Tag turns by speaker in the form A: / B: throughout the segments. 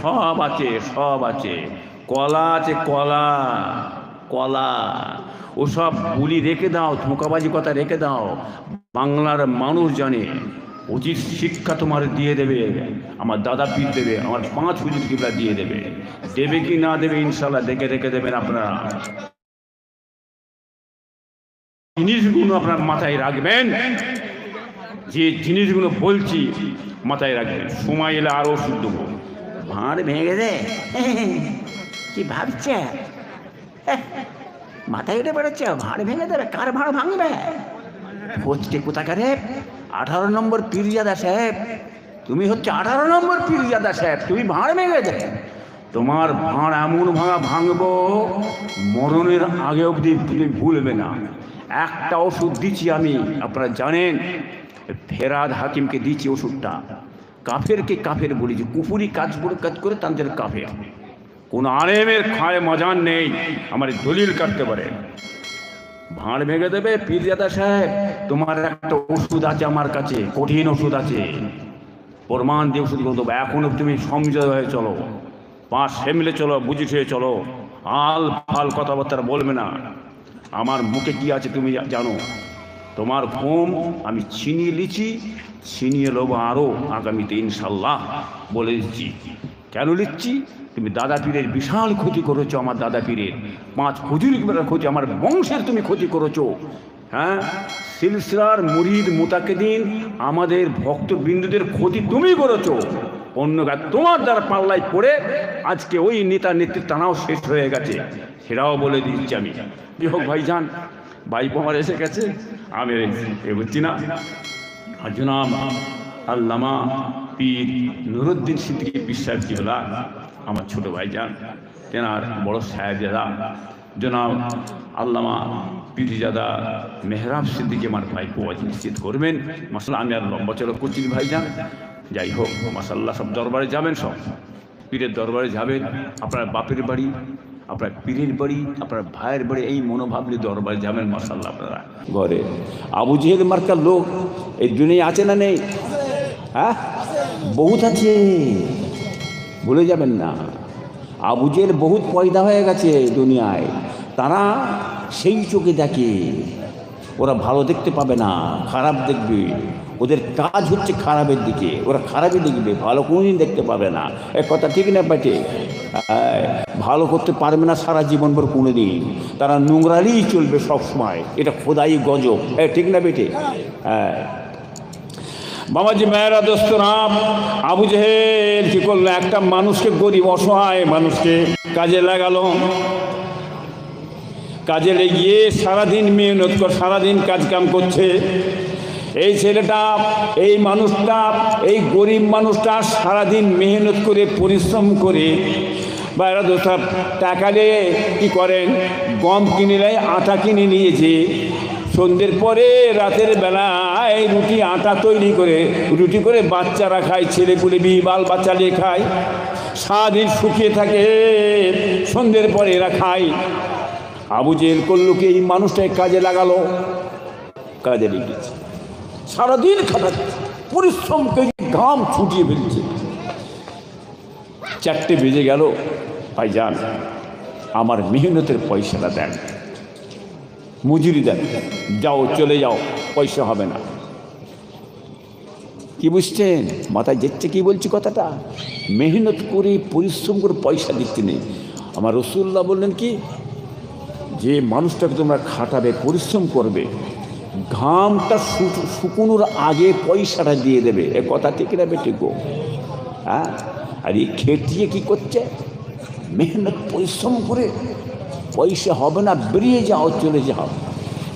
A: সব আছে, সব আছে। কলা আছে, কলা, কলা। ওসব বুলি রেখে দাও, ধোঁকাবাজি কথা রেখে দাও। বাংলার মানুষ জানে উচিত শিক্ষা তোমার দিয়ে দেবে, আমার দাদা পীর দেবে, আমার 5 হুজুর কিবলা দিয়ে দেবে। দেবে কি না দেবে ইনশাল্লাহ দেখে রেখে দেবেন আপনারা। জিনিসগুলো আপনার মাথায় রাখবেন, যে জিনিসগুলো বলছি মাথায় রাখবেন। সময় এলে আরও ওষুধ দেবো। ভাঁড় ভেঙে দে, কি ভাবছে? মাথায় উঠে বেড়াচ্ছে, ভাঁড় ভেঙে দেবে? কার ভাঁড় ভাঙবে? হচ্ছে কোথাকারে 18 নম্বর পীরজাদা সাহেব, তুমি হচ্ছে 18 নম্বর পীরজাদা সাহেব, তুমি ভাঁড় ভেঙে দেবে? তোমার ভাঁড় এমন ভাঙবো মরণের আগে অবধি তুমি ভুলবে না। একটা ওষুধ দিচ্ছি আমি, আপনারা জানেন, ফেরাদ হাকিমকে দিচ্ছি ওষুধটা। কাফেরকে কাফের বলেছি, কুফুরি কাজ করে তাদের কাফের। কোন আলেমের খায় মজান নেই, আমার দলিল কাটতে পারে। ভাঁড় ভেঙে দেবে পীরজাদা সাহেব। তোমার একটা ওষুধ আছে আমার কাছে, কঠিন ওষুধ আছে, প্রমাণ দিয়ে ওষুধ করে দেবো। এখনো তুমি সমঝোতা হয়ে চলো, 5 মিলে চলো, বুঝি হয়ে চলো, আল ফাল কথাবার্তা বলবে না। আমার মুখে কি আছে তুমি জানো। তোমার ঘুম আমি ছিনিয়ে নিচ্ছি, ছিনিয়ে নেবো আরও আগামীতে ইনশাল্লাহ, বলে দিচ্ছি। কেন নিচ্ছি? তুমি দাদা পীরের বিশাল ক্ষতি করেছো, আমার দাদা পীরের 5 হুজুর কিবলার ক্ষতি, আমার বংশের তুমি ক্ষতি করেছো। হ্যাঁ, সিলসিলার মুরিদ মুতাকিদিন আমাদের ভক্তবৃন্দদের ক্ষতি তুমি করেছো। অন্য তোমার দ্বারা পাল্লায় পড়ে আজকে ওই নেতা নেত্রীর টানাও শেষ হয়ে গেছে, সেটাও বলে দিচ্ছি আমি। কি হোক ভাইজান, ভাইপো আমার এসে গেছে, আমি এগোচ্ছি না। জনাব আল্লামা পীর নুরুদ্দিন সিদ্দিকী বিশ্বাস কিবলা আমার ছোট ভাইজান, তেনার বড় সাহেবজাদা জনাব আল্লামা পীরজাদা মেহরাব সিদ্দিকী আমার ভাইপো আজ নিশ্চিত করবেন। মাসাল্লাহ, আমি আর লম্বা চড়ক করছি ভাইজান। যাই হোক, মাসাল্লাহ, সব দরবারে যাবেন, সব পীরের দরবারে যাবেন। আপনার বাপের বাড়ি, আপনার পীরের বাড়ি, আপনার ভাইয়ের বাড়ি, এই মনোভাব নিয়ে দরবারে যাবেন। মাসাল্লাহ, আপনারা ঘরে আবু জেহেল মার্কার লোক এই দুনিয়ায় আছে না নেই? হ্যাঁ, বহুত আছে, ভুলে যাবেন না। আবু জেহেল বহুত পয়দা হয়ে গেছে দুনিয়ায়, তারা সেই চোখে দেখে, ওরা ভালো দেখতে পাবে না, খারাপ দেখবে। ওদের কাজ হচ্ছে খারাপের দিকে, ওরা খারাপই দেখবে, ভালো কোনোদিন দেখতে পাবে না। এক কথা ঠিক না বেটে? ভালো করতে পারবে না সারা জীবনভর কোনোদিন, তারা নোংরালেই চলবে সবসময়, এটা খোদাই গজব। ঠিক না বেটে? হ্যাঁ বাবাজি মেয়েরা দোস্তরাম, আবু জেহেল কি করলো? একটা মানুষকে, গরিব অসহায় মানুষকে কাজে লাগালো। কাজে লেগিয়ে সারাদিন মেহনত কর, সারাদিন কাজ কাম করছে। এই ছেলেটা, এই মানুষটা, এই গরিব মানুষটা সারাদিন মেহনত করে, পরিশ্রম করে, বা এরা দোষা টাকা নিয়ে কী করেন, গম কিনে নেয়, আটা কিনে নিয়েছে। সন্ধ্যের পরে রাতের বেলায় রুটি আটা তৈরি করে, রুটি করে বাচ্চারা খায়, ছেলেপুলে বাল বাচ্চা নিয়ে খায়। সারাদিন শুকিয়ে থাকে, সন্ধ্যের পরে এরা খায়। আবু জেহেল করলো কি, এই মানুষটাকে কাজে লাগালো, কাজে লেগেছে, সারাদিন খাটাচ্ছে, পরিশ্রম করে ঘাম ছুটিয়ে ফেলছে। 4টে বেজে গেল, ভাইজান আমার মেহনতের পয়সাটা দেন, মজুরি দেন, যাও চলে যাও, পয়সা হবে না। কি বুঝছেন? মাথায় যেচ্ছে কি বলছি কথাটা? মেহনত করে পরিশ্রম করে পয়সা দিতে নেই। আমার রাসূলুল্লাহ বললেন কি, যে মানুষটাকে তোমরা খাটাবে, পরিশ্রম করবে, ঘামটা শুকনোর আগে পয়সাটা দিয়ে দেবে। এ কথা ঠিক না বেটি গো? হ্যাঁ, আর এই খেটিয়ে কী করছে, মেহনত পরিশ্রম করে, পয়সা হবে না, বেরিয়ে যাও, চলে যাও।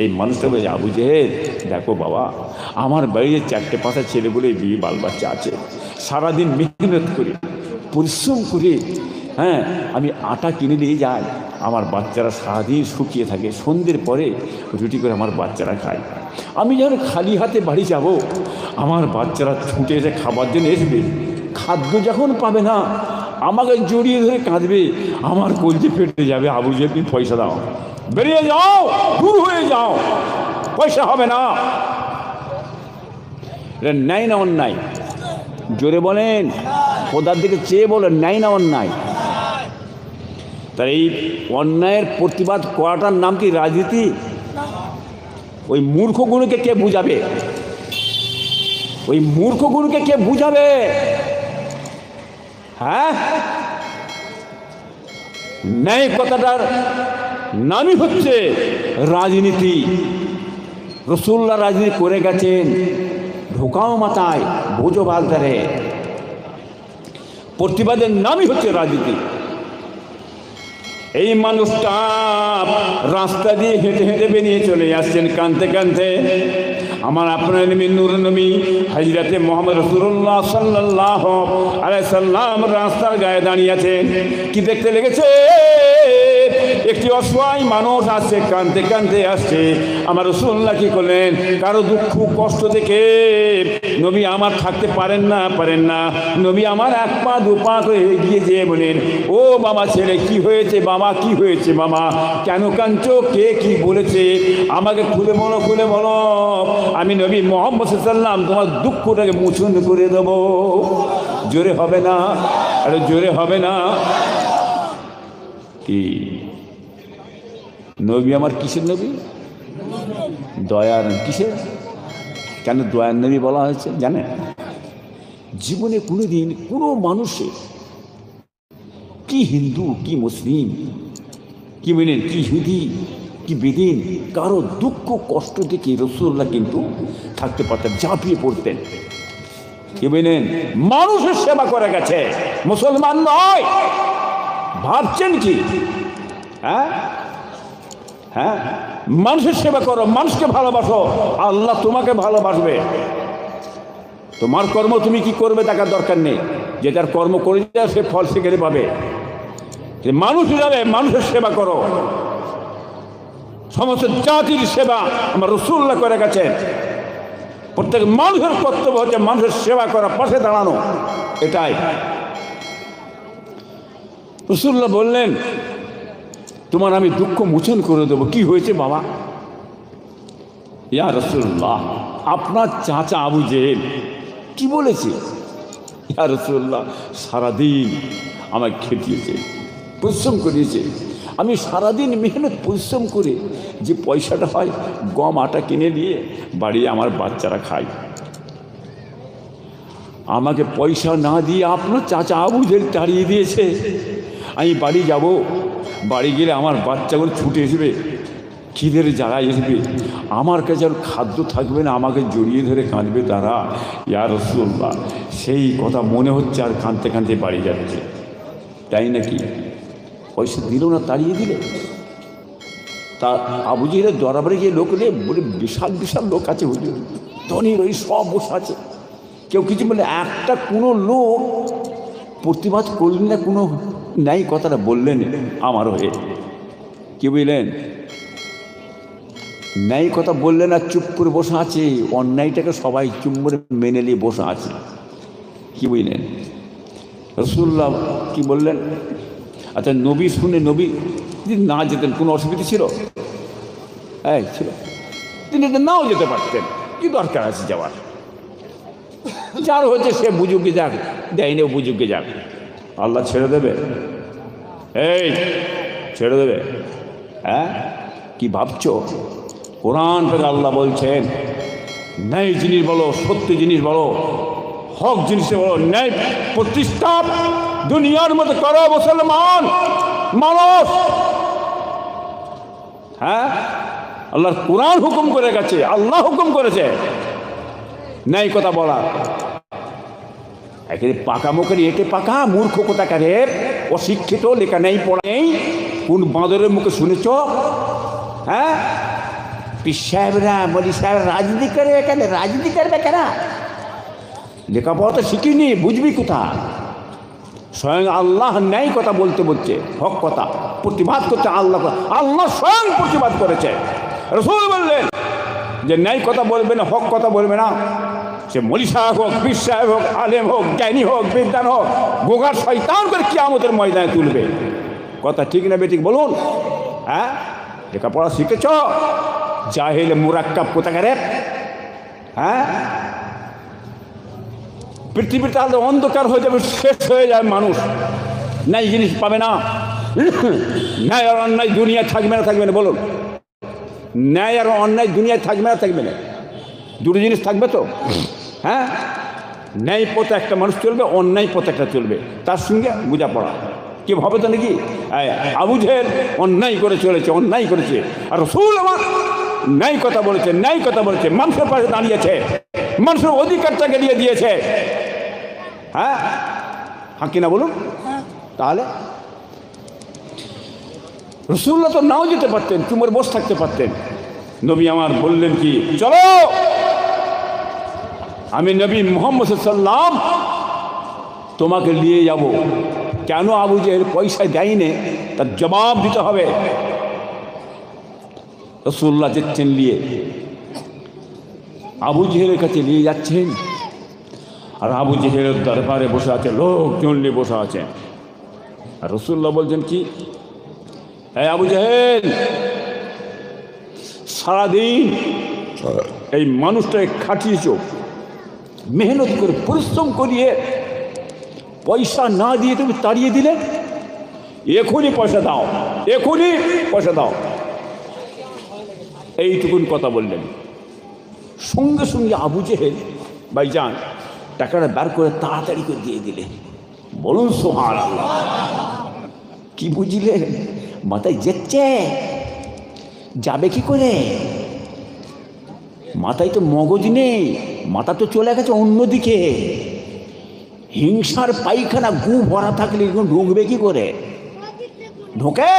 A: এই মানুষটা বলে, আবু জেহেল দেখো বাবা, আমার বাড়িতে 4টে 5টা ছেলেগুলো বিয়ে বাল বাচ্চা আছে, সারাদিন মেহনত করে পরিশ্রম করে, হ্যাঁ, আমি আটা কিনে দিয়ে যাই, আমার বাচ্চারা সারাদিন শুকিয়ে থাকে, সন্ধ্যের পরে রুটি করে আমার বাচ্চারা খায়। আমি যখন খালি হাতে বাড়ি যাব, আমার বাচ্চারা ছুটে এসে খাবার জন্য আসবে, খাদ্য যখন পাবে না আমাকে জড়িয়ে ধরে কাঁদবে, আমার কলজে ফেটে যাবে। আবু জেহেল তুমি পয়সা দাও, বেরিয়ে যাও, দূর হয়ে যাও, পয়সা হবে না। এটা ন্যায় না অন্যায়? জোরে বলেন, খোদার দিকে চেয়ে বলো ন্যায় না অন্যায়? তাই এই অন্যায়ের প্রতিবাদ করাটার নাম কি রাজনীতি? ওই মূর্খগুলোকে কে বুঝাবে? ওই মূর্খগুলোকে কে বুঝাবে? হ্যাঁ, ন্যায় কথাটার নামই হচ্ছে রাজনীতি। রসুল্লাহ রাজনীতি করে গেছেন, ঢোকাও মাথায় বোঝো বালতারে। প্রতিবাদের নামই হচ্ছে রাজনীতি। এই মানুষটা রাস্তা দিয়ে হেঁটে হেঁটে বেরিয়ে চলে আসছেন কাঁদতে কাঁদতে। আমার আপনার নবী নূর নবী হযরতে মুহাম্মদ রাসূলুল্লাহ সাল্লাল্লাহু আলাইহি সাল্লাম রাস্তার গায়ে দাঁড়িয়ে আছেন। কি দেখতে লেগেছে? একটি অসহায় মানুষ আসছে, কাঁদতে কাঁদতে আসছে। আমার রাসূলুল্লাহ কি করলেন? কারো দুঃখ কষ্ট দেখে নবী আমার থাকতে পারেন না। নবী আমার এক পা দু পা করে এগিয়ে যেয়ে বলেন, ও বাবা ছেলে, কি হয়েছে বাবা, কি হয়েছে বাবা, কেন কাঁদছো, কে কি বলেছে আমাকে খুলে বলো। আমি নবী মুহাম্মদ সাল্লাল্লাহু আলাইহি ওয়াসাল্লাম তোমার দুঃখটাকে মোচন করে দেবো। জোরে হবে না? আরে জোরে হবে না? কি নবী আমার কিসের নবী? দয়ার। কিসের? কেন দয়ার নবী বলা হয়েছে জানেন? জীবনে কোনোদিন কোনো মানুষের, কি হিন্দু কি মুসলিম কি মেনেন কি ইহুদি কি বেদিন, কারো দুঃখ কষ্ট দেখে রাসূলুল্লাহ কিন্তু থাকতে পারতেন, ঝাঁপিয়ে পড়তেন। কি মেনেন? মানুষের সেবা করে গেছে, মুসলমান নয়। ভাবছেন কি? হ্যাঁ, মানুষের সেবা করো, মানুষকে ভালোবাসো, আল্লাহ তোমাকে ভালোবাসবে। তোমার কর্ম তুমি কি করবে দেখার দরকার নেই, যে যার কর্ম করে যায় সে ফল সেখানে পাবে। মানুষ যাবে, মানুষের সেবা করো। সমস্ত জাতির সেবা আমার রাসূলুল্লাহ করে গেছেন। প্রত্যেক মানুষের কর্তব্য হচ্ছে মানুষের সেবা করা, পাশে দাঁড়ানো। এটাই রাসূলুল্লাহ বললেন, তোমার আমি দুঃখ মোচন করে দেবো। কি হয়েছে বাবা? ইয়া রাসূলুল্লাহ, আপনার চাচা আবু জেহেল কি বলেছে? ইয়া রাসূলুল্লাহ, সারাদিন আমাকে খেটিয়েছে, পরিশ্রম করিয়েছে। আমি সারাদিন মেহনত পরিশ্রম করে যে পয়সাটা হয় গম আটা কিনে দিয়ে বাড়ি আমার বাচ্চারা খায়। আমাকে পয়সা না দিয়ে আপনার চাচা আবু জেহেল তাড়িয়ে দিয়েছে। আমি বাড়ি যাব, বাড়ি গেলে আমার বাচ্চাগুলো ছুটে আসবে, খিদের জ্বালায় আসবে, আমার কাছে আর খাদ্য থাকবে না, আমাকে জড়িয়ে ধরে কাঁদবে তারা। ইয়া রাসূলুল্লাহ, সেই কথা মনে হচ্ছে আর কাঁদতে কাঁদতে বাড়ি যাচ্ছে। তাই নাকি? পয়সা দিল না, তাড়িয়ে দিলে। তা আবু জেহেলের দরবারে গিয়ে লোক নেই, বলে বিশাল বিশাল লোক আছে, হুজুর ধনীর ওই সব বসে আছে, কেউ কিছু বলে একটা কোনো লোক প্রতিবাদ করলেন না, কোনো নাই কথাটা বললেন আমার হয়ে। কি বুঝলেন? ন্যায় কথা বললেন আর চুপ করে বসে আছে, অন্যায়টাকে সবাই চুপ করে মেনে নিয়ে বসে আছে। কি বুঝলেন? রাসূলুল্লাহ কি বললেন? আচ্ছা, নবী শুনে নবী যদি না যেতেন কোনো অসুবিধা ছিল? ছিল। তিনি নাও যেতে পারতেন, কি দরকার আছে যাওয়ার? যার হচ্ছে সে বুঝুকে যাক, দেয়নি বুঝুকে যাক, আল্লাহ ছেড়ে দেবে? ছেড়ে দেবে? কি ভাবছো? কোরআন থেকে আল্লাহ বলছেন, ন্যায় জিনিস বলো, সত্য জিনিস বলো, হক জিনিস বলো, ন্যায় প্রতিষ্ঠা দুনিয়ার মধ্যে করো মুসলমান মানুষ। আল্লাহর কোরআন হুকুম করে গেছে, আল্লাহ হুকুম করেছে ন্যায় কথা বলা। একেবারে পাকা মুখের এঁটে পাকা মূর্খ কোথাকারে, অশিক্ষিত, লেখা নেই পড়া নেই, কোন বাঁদরের মুখে শুনেছ? পীর সাহেবরা বলি সাহেব রাজনীতি করে, কেন রাজনীতি করবে কেন? লেখাপড়া তো শিখিনি, বুঝবি কোথা? স্বয়ং আল্লাহ ন্যায় কথা বলতে বলছে, হক কথা প্রতিবাদ করছে। আল্লাহ স্বয়ং প্রতিবাদ করেছে। রাসূল বললেন যে ন্যায় কথা বলবে না, হক কথা বলবে না, সে মলি সাহেব হোক, পীর সাহেব হোক, আলেম হোক, জ্ঞানী হোক, বিদ্বান হোক, গোগার শয়তান করে কিয়ামতের ময়দানে তুলবে। কথা ঠিক না বেঠিক বলুন? লেখাপড়া শিখেছ? জাহেল মুরাক্কাব কোথাকারে? পৃথিবী তাহলে অন্ধকার হয়ে যাবে, শেষ হয়ে যায় মানুষ, ন্যায় জিনিস পাবে না। ন্যায় আর অন্যায় দুনিয়ায় থাকবে না বলুন? ন্যায় আর অন্যায় দুনিয়ায় থাকবে না? দুটো জিনিস থাকবে তো, হ্যাঁ? ন্যায় পথে একটা মানুষ চলবে, অন্যায় পথে একটা চলবে, তার সঙ্গে বোঝাপড়া। কি হবে তো নাকি? আবু জেহেল অন্যায় করে চলেছে, অন্যায় করেছে, আর রাসূল আমার ন্যায় কথা বলেছে, মানুষের পাশে দাঁড়িয়েছে, মানুষের অধিকারটাকে দিয়ে দিয়েছে। হ্যাঁ, হ্যাঁ কিনা বলুন? তাহলে রাসূলুল্লাহ তো নাও যেতে পারতেন, চুমরে বসে থাকতে পারতেন। নবী আমার বললেন কি, চলো আমি নবী মুহাম্মদ সাল্লাল্লাহু আলাইহি ওয়াসাল্লাম তোমাকে নিয়ে যাব। কেন আবু জেহেল পয়সা দেয়নি, তার জবাব দিতে হবে। রাসূলুল্লাহ যাচ্ছেন নিয়ে, আবু জেহেলের কাছে নিয়ে যাচ্ছেন, আর আবু জেহেলের দরবারে বসে আছে, লোকজন নিয়ে বসে আছে। আর রাসূলুল্লাহ বলছেন কি, এই আবু জেহেল, সারাদিন এই মানুষটাকে খাটিয়েছ, মেহনত করে পরিশ্রম করিয়ে পয়সা না দিয়ে তুমি তাড়িয়ে দিলে, এখনই পয়সা দাও, এখনই পয়সা দাও। এইটুকুন কথা বললেন। সঙ্গে সঙ্গে আবু জেহেল ভাইজান টাকাটা বার করে তাড়াতাড়ি করে দিয়ে দিলে। বলুন সুবহানাল্লাহ। কি বুঝলে? মাথায় যেচ্ছে, যাবে কি করে? মাথায় তো মগজ নেই, মাথা তো চলে গেছে অন্যদিকে। হিংসার পায়খানা গু ভরা থাকলে ঢুকবে কি করে? ঢোকে?